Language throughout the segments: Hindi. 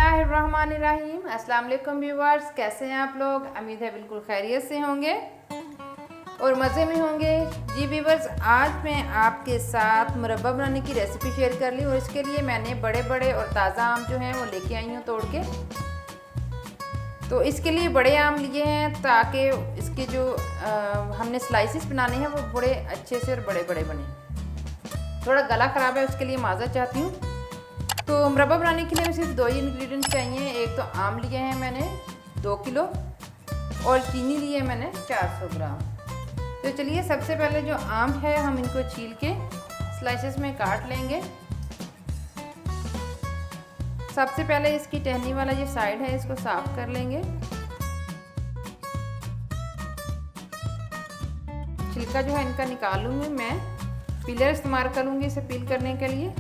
बिस्मिल्लाहिर्रहमानिर्रहीम। अस्सलाम वालेकुम व्यूअर्स, कैसे हैं आप लोग? उम्मीद है बिल्कुल खैरियत से होंगे और मज़े में होंगे। जी व्यूअर्स, आज मैं आपके साथ मुरब्बा बनाने की रेसिपी शेयर कर ली और इसके लिए मैंने बड़े बड़े और ताज़ा आम जो हैं वो लेके आई हूँ तोड़ के। तो इसके लिए बड़े आम लिए हैं ताकि इसके जो हमने स्लाइसिस बनाने हैं वो बड़े अच्छे से और बड़े बड़े बने। थोड़ा गला ख़राब है, उसके लिए माज़रत चाहती हूँ। तो मुरब्बा बनाने के लिए हमें सिर्फ 2 ही इंग्रेडिएंट्स चाहिए। एक तो आम लिए हैं मैंने 2 किलो और चीनी लिए मैंने 400 ग्राम। तो चलिए, सबसे पहले जो आम है हम इनको छील के स्लाइसेस में काट लेंगे। सबसे पहले इसकी टहनी वाला जो साइड है इसको साफ कर लेंगे। छिलका जो है इनका निकाल लूँगी मैं। पीलर इस्तेमाल करूँगी इसे पील करने के लिए।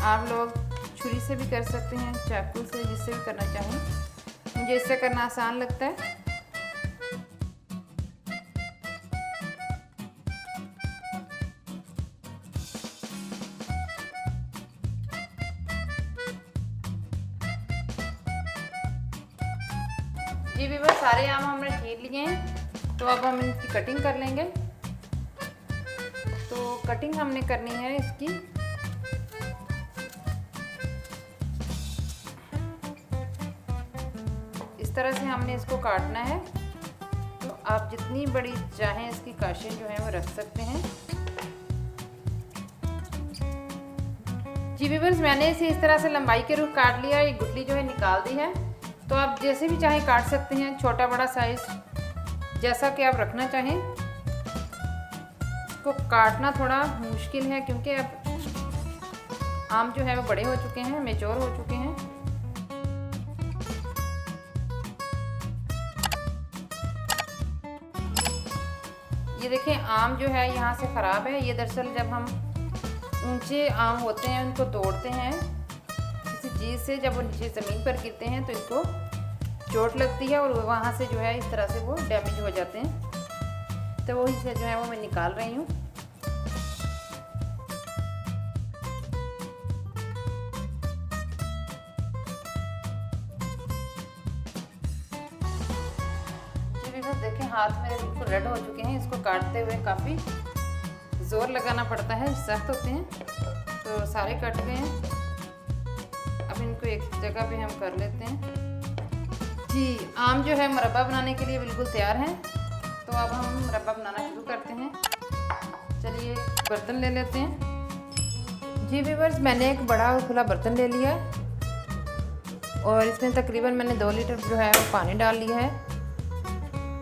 आप लोग छुरी से भी कर सकते हैं, चाकू से, जिससे भी करना चाहें। मुझे इससे करना आसान लगता है। जी व्यूअर्स, सारे आम हमने छील लिए हैं, तो अब हम इनकी कटिंग कर लेंगे। तो कटिंग हमने करनी है इसकी इस तरह से हमने इसको काटना है। तो आप जितनी बड़ी चाहें इसकी काशें जो हैं वो रख सकते हैं। जी व्यूअर्स, मैंने इसे इस तरह से लंबाई के रुख काट लिया। ये गुठली जो है निकाल दी है। तो आप जैसे भी चाहें काट सकते हैं, छोटा बड़ा साइज जैसा कि आप रखना चाहें। इसको काटना थोड़ा मुश्किल है क्योंकि अब आम जो है वो बड़े हो चुके हैं, मैच्योर हो चुके हैं। ये देखें, आम जो है यहाँ से ख़राब है। ये दरअसल जब हम ऊंचे आम होते हैं उनको तोड़ते हैं किसी चीज़ से, जब वो नीचे ज़मीन पर गिरते हैं तो इनको चोट लगती है और वहाँ से जो है इस तरह से वो डैमेज हो जाते हैं। तो वही से जो है वो मैं निकाल रही हूँ। देखें, हाथ मेरे बिल्कुल रेड हो चुके हैं। इसको काटते हुए काफ़ी ज़ोर लगाना पड़ता है, सख्त होते हैं। तो सारे कट गए हैं। अब इनको एक जगह पे हम कर लेते हैं। जी, आम जो है मुरब्बा बनाने के लिए बिल्कुल तैयार हैं। तो अब हम मुरब्बा बनाना शुरू करते हैं। चलिए, बर्तन ले लेते हैं। जी व्यूअर्स, मैंने एक बड़ा और खुला बर्तन ले लिया और इसमें तकरीबन मैंने 2 लीटर जो है वो पानी डाल लिया है।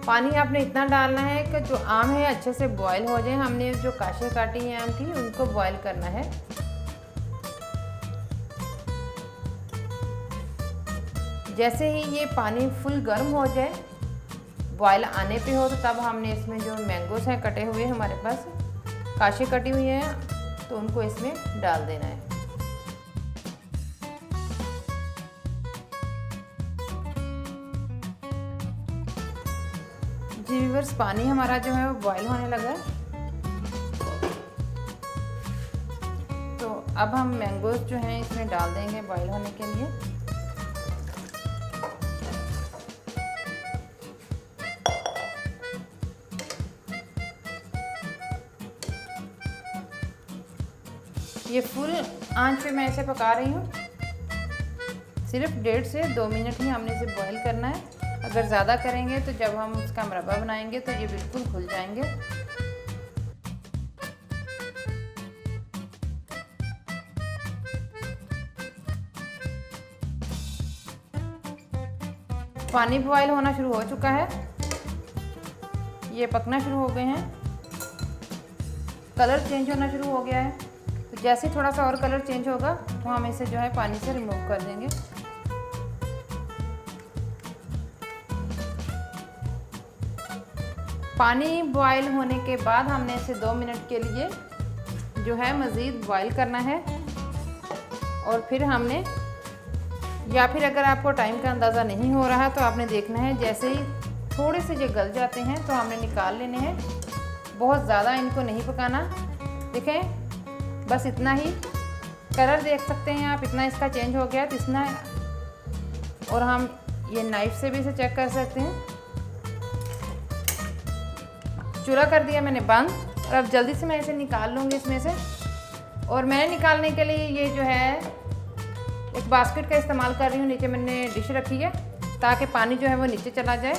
पानी आपने इतना डालना है कि जो आम है अच्छे से बॉयल हो जाए। हमने जो काशें काटी हैं आम की उनको बॉयल करना है। जैसे ही ये पानी फुल गर्म हो जाए, बॉयल आने पे हो, तो तब हमने इसमें जो मैंगोस हैं कटे हुए, हमारे पास काशें कटी हुई हैं, तो उनको इसमें डाल देना है। जी व्यूअर्स, पानी हमारा जो है वो बॉयल होने लगा है। तो अब हम मैंगोस जो हैं इसमें डाल देंगे बॉयल होने के लिए। ये फुल आंच पे मैं इसे पका रही हूँ। सिर्फ 1.5 से 2 मिनट ही हमने इसे बॉयल करना है। अगर ज़्यादा करेंगे तो जब हम इसका मुरब्बा बनाएंगे तो ये बिल्कुल खुल जाएंगे। पानी बॉयल होना शुरू हो चुका है। ये पकना शुरू हो गए हैं। कलर चेंज होना शुरू हो गया है। तो जैसे थोड़ा सा और कलर चेंज होगा तो हम इसे जो है पानी से रिमूव कर देंगे। पानी बॉयल होने के बाद हमने इसे 2 मिनट के लिए जो है मज़ीद बॉयल करना है। और फिर हमने, या फिर अगर आपको टाइम का अंदाज़ा नहीं हो रहा तो आपने देखना है, जैसे ही थोड़े से जो गल जाते हैं तो हमने निकाल लेने हैं। बहुत ज़्यादा इनको नहीं पकाना। देखें, बस इतना ही। कलर देख सकते हैं आप, इतना इसका चेंज हो गया। तो इतना और हम ये नाइफ से भी इसे चेक कर सकते हैं। चूल्हा कर दिया मैंने बंद और अब जल्दी से मैं इसे निकाल लूँगी इसमें से। और मैंने निकालने के लिए ये जो है एक बास्केट का इस्तेमाल कर रही हूँ। नीचे मैंने डिश रखी है ताकि पानी जो है वो नीचे चला जाए।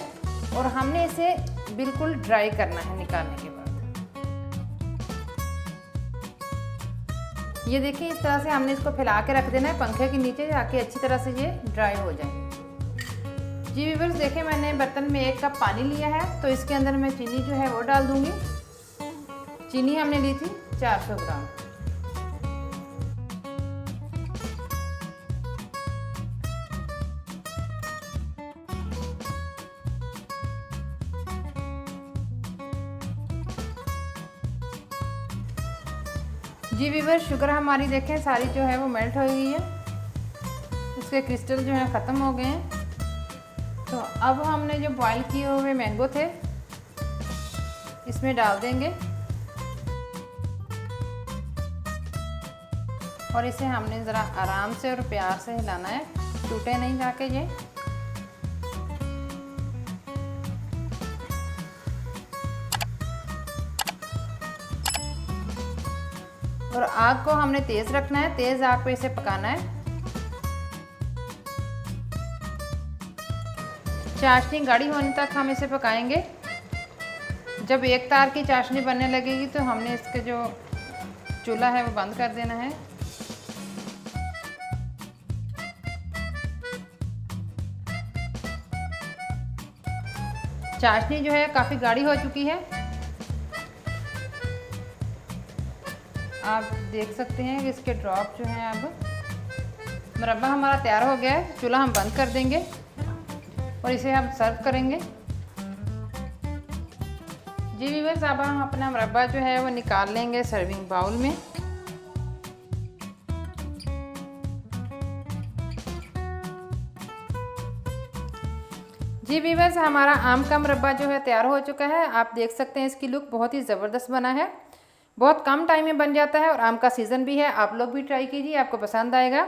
और हमने इसे बिल्कुल ड्राई करना है निकालने के बाद। ये देखिए इस तरह से हमने इसको फैला के रख देना है पंखे के नीचे ताकि अच्छी तरह से ये ड्राई हो जाए। जी व्यूअर्स, देखिए मैंने बर्तन में 1 कप पानी लिया है, तो इसके अंदर मैं चीनी जो है वो डाल दूंगी। चीनी हमने ली थी 400 ग्राम। जी व्यूअर्स, शुगर हमारी देखें सारी जो है वो मेल्ट हो गई है, इसके क्रिस्टल जो है ख़त्म हो गए हैं। तो अब हमने जो बॉईल किए हुए मैंगो थे इसमें डाल देंगे और इसे हमने ज़रा आराम से और प्यार से हिलाना है, टूटे नहीं जाके ये। और आग को हमने तेज़ रखना है, तेज़ आग पे इसे पकाना है। चाशनी गाढ़ी होने तक हम इसे पकाएंगे। जब एक तार की चाशनी बनने लगेगी तो हमने इसके जो चूल्हा है वो बंद कर देना है। चाशनी जो है काफ़ी गाढ़ी हो चुकी है, आप देख सकते हैं कि इसके ड्रॉप जो हैं। अब मुरब्बा हमारा तैयार हो गया है, चूल्हा हम बंद कर देंगे और इसे हम सर्व करेंगे। जी व्यूअर्स, अब हम अपना मुरब्बा जो है वो निकाल लेंगे सर्विंग बाउल में। जी व्यूअर्स, हमारा आम का मुरब्बा जो है तैयार हो चुका है। आप देख सकते हैं इसकी लुक बहुत ही ज़बरदस्त बना है, बहुत कम टाइम में बन जाता है और आम का सीज़न भी है। आप लोग भी ट्राई कीजिए, आपको पसंद आएगा।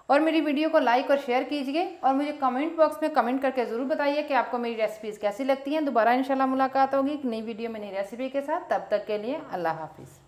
और मेरी वीडियो को लाइक और शेयर कीजिए और मुझे कमेंट बॉक्स में कमेंट करके ज़रूर बताइए कि आपको मेरी रेसिपीज़ कैसी लगती हैं। दोबारा इंशाल्लाह मुलाकात होगी एक नई वीडियो में नई रेसिपी के साथ। तब तक के लिए अल्लाह हाफिज़।